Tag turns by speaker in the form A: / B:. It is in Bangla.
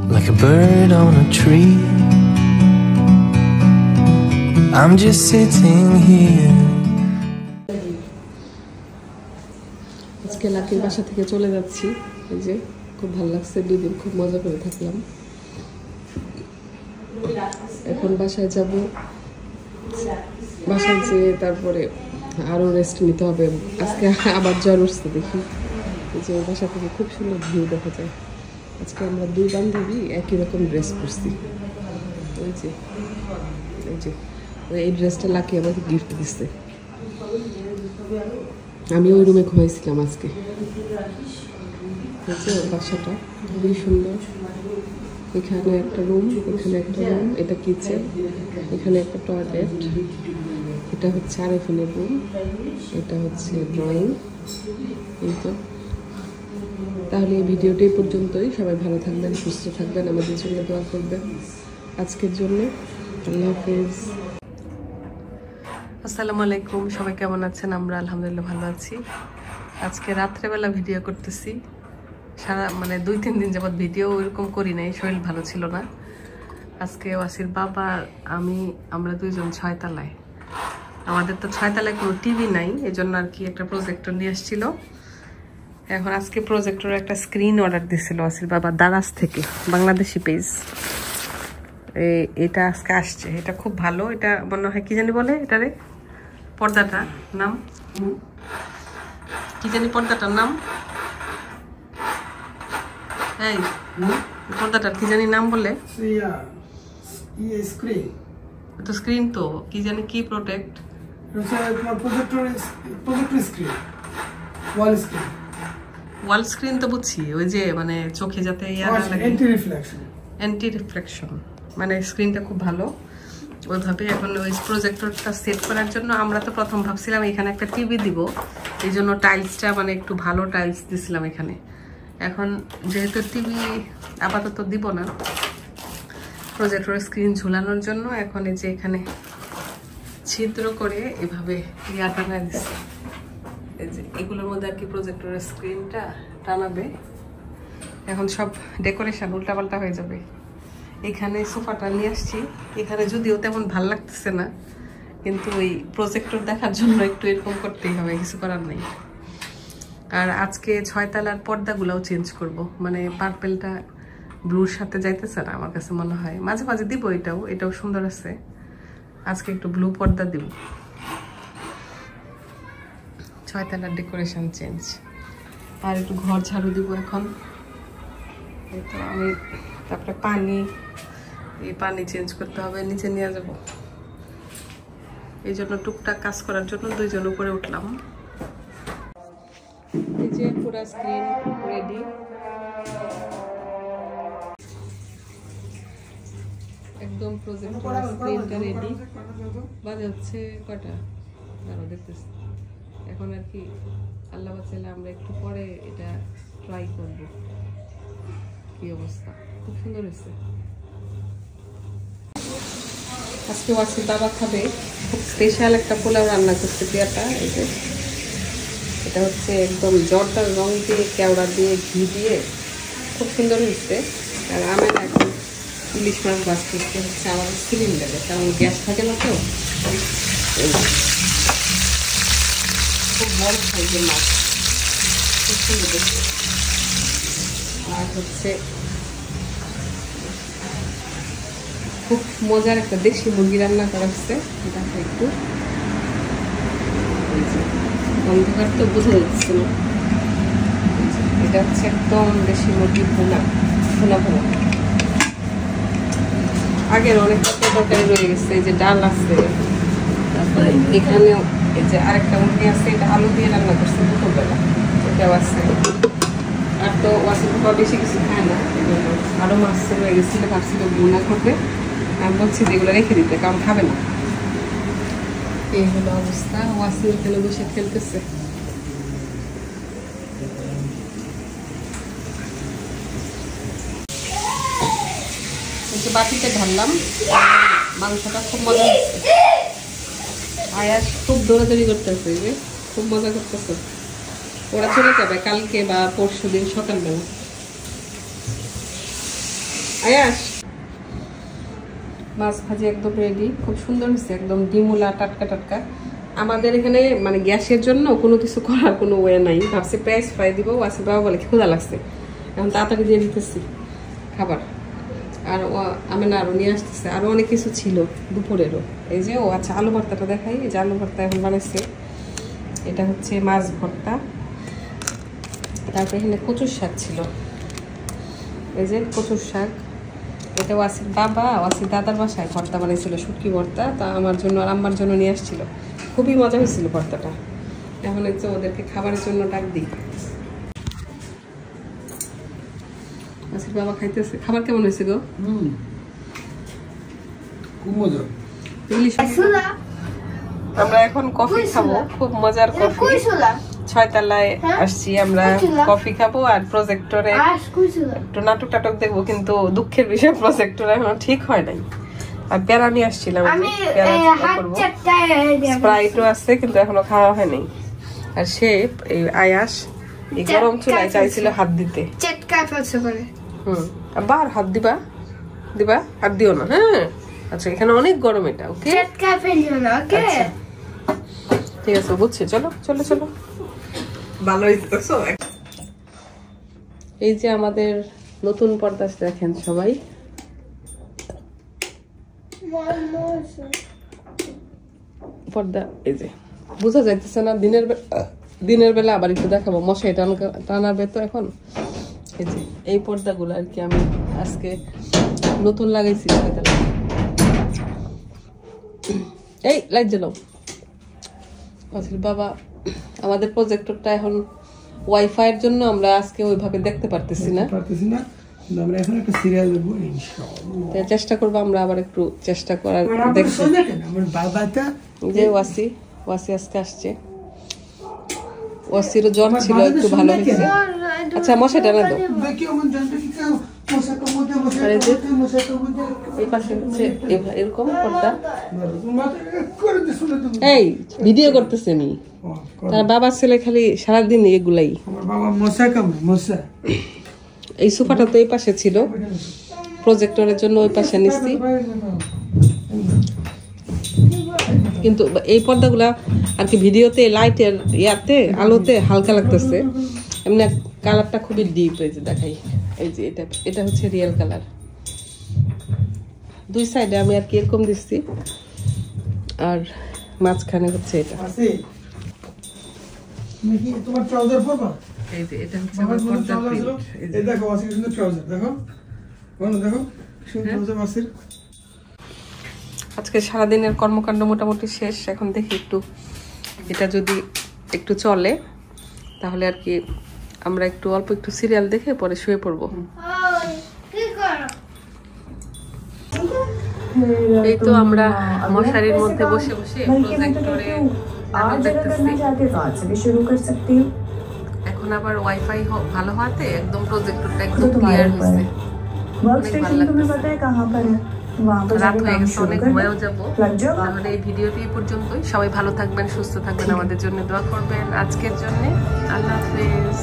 A: like a bird on a tree. I'm just sitting here.
B: আজকে লাকির বাসা থেকে চলে যাচ্ছি। এই যে খুব ভালো লাগছে, 2 দিন খুব মজা করে থাকলাম। এখন বাসায় যাব, বাসায় যেয়ে তারপরে আরো রেস্ট নিতে হবে। আজকে আবার জ্বর উঠছে দেখি। এই যে বাসা থেকে খুব সুন্দর ভিউ দেখা যায়। আজকে আমরা 2 বান্ধবী একই রকম ড্রেস পরছি। ওই যে এই ড্রেসটা লাকি আমাকে গিফট দিচ্ছে। আমি ওই রুমে ঘুমাইছিলাম আজকে। বাসাটা খুবই সুন্দর। এখানে একটা রুম, এখানে একটা রুম, এটা কিচেন, এখানে একটা টয়লেট, এটা হচ্ছে আরেফিনের রুম, এটা হচ্ছে ড্রয়িং। এই তো তাহলে এই ভিডিওটা এই পর্যন্তই। সবাই ভালো থাকবেন, সুস্থ থাকবেন, আমাদের জন্য দোয়া করবেন। আজকের জন্য আল্লাহ হাফেজ। আসসালামু আলাইকুম, সবাই কেমন আছেন? আমরা আলহামদুলিল্লাহ ভালো আছি। আজকে রাত্রেবেলা ভিডিও করতেছি। সারা 2-3 দিন যাবৎ ভিডিও ওইরকম করি নাই, শরীর ভালো ছিল না। আজকে ওয়াসির বাবা আমরা 2 জন 6 তলায়। আমাদের তো 6 তলায় কোনো টিভি নাই, এই জন্য আর কি একটা প্রজেক্টর নিয়ে আসছিল। এখন আজকে প্রজেক্টর একটা স্ক্রিন অর্ডার দিয়েছিল ওয়াসির বাবা দারাজ থেকে, বাংলাদেশি পেজ। এটা আজকে আসছে। এটা খুব ভালো। এটা মনে হয় কি জানি বলে এটারে, পর্দাটা নাম কি জানি, পর্দাটার নাম এই পর্দাটার কি জানি নাম বলে, তো স্ক্রিন তো কি জানি কি প্রোটেক্ট, ওয়াল স্ক্রিন তো বুঝছি, ওই যে চোখে যাতে অ্যান্টি রিফ্লেকশন, স্ক্রিনটা খুব ভালো ওইভাবে। এখন ওই প্রজেক্টরটা সেট করার জন্য আমরা তো প্রথম ভাবছিলাম এখানে একটা টিভি দিব, এই জন্য টাইলসটা একটু ভালো টাইলস দিছিলাম এখানে। এখন যেহেতু টিভি আপাতত দিব না, প্রজেক্টরের স্ক্রিন ঝুলানোর জন্য এখন এই যে এখানে ছিদ্র করে এভাবে টানা দিচ্ছে। এই যে এগুলোর মধ্যে আর কি প্রজেক্টরের স্ক্রিনটা টানাবে। এখন সব ডেকোরেশন উল্টাপাল্টা হয়ে যাবে। এখানে সোফাটা নিয়ে আসছি, এখানে যদিও তেমন ভাল লাগতেছে না, কিন্তু ওই প্রজেক্টর দেখার জন্য একটু এরকম করতেই হবে, কিছু করার নেই। আর আজকে 6 তলার পর্দাগুলোও চেঞ্জ করব, পার্পেলটা ব্লুর সাথে যাইতেছে না আমার কাছে মনে হয়। মাঝে মাঝে দিব, এটাও সুন্দর আছে। আজকে একটু ব্লু পর্দা দিব। 6 তলার ডেকোরেশন চেঞ্জ। আর একটু ঘর ঝাড়ু দিব এখন। আমি তারপরে পানি চেঞ্জ করতে হবে, নিচে নিয়ে যাব। এই জন্য টুকটাক কাজ করার জন্য 2 জন উপরে উঠলাম। এই যে পুরো স্ক্রিন রেডি, একদম প্রজেক্টর স্ক্রিনটা রেডি। বাজে হচ্ছে কটা আরো দেখতেছি। এখন আর কি আল্লাহ বাঁচাইলে আমরা একটু পরে এটা ট্রাই করব কি অবস্থা। খুব সুন্দর হয়েছে। আজকে ওয়াসির বাবা খাবে, খুব স্পেশাল একটা পোলাও রান্না করতে পেয়াটা। এই যে এটা হচ্ছে একদম জর্দার রং দিয়ে, কেওড়া দিয়ে, ঘি দিয়ে, খুব সুন্দর হয়েছে। আর আমি এখন ইলিশ মাছ বাস করতে হচ্ছে আমার সিলিন্ডারে, কারণ গ্যাস থাকে না তো। খুব বড় সাইজের মাছ, খুব সুন্দর দেখতে। আর হচ্ছে খুব মজার একটা দেশি মুরগি রান্না করা হচ্ছে। এটা একটু অন্ধকার তো বোঝা যাচ্ছে না। এটা হচ্ছে একদম দেশি মুরগি ভুনা। আগের অনেক তরকারি রয়ে গেছে। এই যে ডাল আছে, তারপরে এখানেও এই যে আরেকটা মুরগি আছে, এটা আলু দিয়ে রান্না করছে দুপুরবেলা, এটাও আছে। আর তো ওয়াসির বাবা বেশি কিছু খায় না, আরও মাছ রয়ে গেছিল, ভাবছিল ভুনা করবে। আমি বলছি যে এগুলো রেখে দিতে, কারণ খাবে না। এই হলো অবস্থা। ওয়াসির এখানে বসে খেলতেছে। একটু বাটিতে ঢাললাম। মাংসটা খুব মজা হচ্ছে। আয়াস খুব দৌড়াদৌড়ি করতেছে, যে খুব মজা করতেছে। ওরা চলে যাবে কালকে বা পরশু দিন সকালবেলা। আয়াস মাছ ভাজি একদম রেডি, খুব সুন্দর হয়েছে, একদম ডিমুলা টাটকা টাটকা। আমাদের এখানে মানে গ্যাসের জন্য কোনো কিছু করার কোনো ওয়ে নাই, ভাবছি পেঁয়াজ ফ্রাই দিব। ওয়াসির বাবা বলে ক্ষুধা লাগছে, এখন তাড়াতাড়ি দিয়ে দিতেছি খাবার। আর আমি না আরও নিয়ে আসতেছে, আরও অনেক কিছু ছিল দুপুরেরও। এই যে আচ্ছা আলু ভর্তাটা দেখাই, এই যে আলু ভর্তা এখন বানাইছে, এটা হচ্ছে মাছ ভর্তা। তারপরে এখানে কচুর শাক ছিল, এই যে কচুর শাক। এটা ওয়াসির বাবা ওয়াসির দাদার বাসায় ভর্তা বানিয়েছিল, শুটকি ভর্তা, তা আমার জন্য আর আম্মার জন্য নিয়ে আসছিল। খুবই মজা হয়েছিল ভর্তাটা। এখন হচ্ছে ওদেরকে খাবারের জন্য ডাক দিই। ওয়াসির বাবা খাইতেছে। খাবার কেমন হয়েছে গো?
C: খুব মজা।
B: ইলিশ। আমরা এখন কফি খাবো, খুব মজার কফি। 6 তলায় আসছি আমরা, কফি খাবো আর প্রজেক্টরে একটু নাটক টাটক দেখবো। কিন্তু দুঃখের বিষয় প্রজেক্টর এখনো ঠিক হয় নাই। আর প্যারা নিয়ে আসছিলাম, স্প্রাইটও আছে কিন্তু এখনো খাওয়া হয়নি। আর সে এই আয়াস এই গরম চুলায় চাইছিল হাত দিতে। আবার হাত দিবা দিবা, হাত দিও না। হ্যাঁ আচ্ছা, এখানে অনেক গরম এটা। ওকে ঠিক আছে, বুঝছি। চলো চলো চলো, ভালো হইতেছো। এই যে আমাদের নতুন পর্দা দেখেন সবাই। পর্দা এই যে বোঝা যাইতেছে না, দিনের বেলা আবার একটু দেখাবো। মশাই টানাবে তো এখন। এই যে এই পর্দাগুলো আর কি আমি আজকে নতুন লাগাইছি। এই লাইট জ্বালাও। বাবা আমাদের প্রজেক্টরটা এখন ওয়াইফাই এর জন্য আমরা আজকে ওইভাবে দেখতে পারতেছি না।
C: আমরা এখন একটা সিরিয়াল দেখব ইনশাআল্লাহ।
B: চেষ্টা করব আমরা আবার একটু চেষ্টা করার। দেখো
C: আমার বাবাটা
B: যে ওয়াসি আজকে আসছে। ওয়াসির জ্বর ছিল, একটু ভালো হয়েছে। আচ্ছা মশা টানা দাও। এই পাশে হচ্ছে এরকম পর্দা। এই ভিডিও করতেছে আমি, তার বাবার ছেলে খালি সারাদিন এগুলাই। এই সোফাটা তো এই পাশে ছিল, প্রজেক্টরের জন্য ওই পাশে নিচ্ছি। কিন্তু এই পর্দাগুলা আর কি ভিডিওতে লাইটের ইয়াতে আলোতে হালকা লাগতেছে, এমনি কালারটা খুবই ডিপ। এই যে দেখাই, এই যে এটা হচ্ছে রিয়েল কালার। দুই সাইডে আমি আর কি এরকম দিচ্ছি, আর মাঝখানে হচ্ছে এটা।
C: তোমার ট্রাউজার পরবা?
B: এই যে এটা হচ্ছে আমার পর্দার প্রিন্ট।
C: এই দেখো ওয়াসির সুন্দর ট্রাউজার, দেখো দেখো সুন্দর ট্রাউজার ওয়াসির।
B: আজকে সারাদিনের কর্মকাণ্ড মোটামুটি শেষ। এখন দেখি একটু এটা যদি একটু চলে তাহলে আর কি আমরা একটু অল্প একটু সিরিয়াল দেখে পরে শুয়ে পড়বো। এই তো আমরা মশারির মধ্যে বসে বসে প্রজেক্টরে দেখতেছি। এখন আবার ওয়াইফাই ভালো হওয়াতে একদম প্রজেক্টরটা একদম ক্লিয়ার হয়েছে। রাত হয়ে গেছে, অনেক ঘুমায়ও যাবো। তাহলে এই ভিডিওটি এই পর্যন্তই। সবাই ভালো থাকবেন, সুস্থ থাকবেন, আমাদের জন্য দোয়া করবেন। আজকের জন্য আল্লাহ হাফেজ।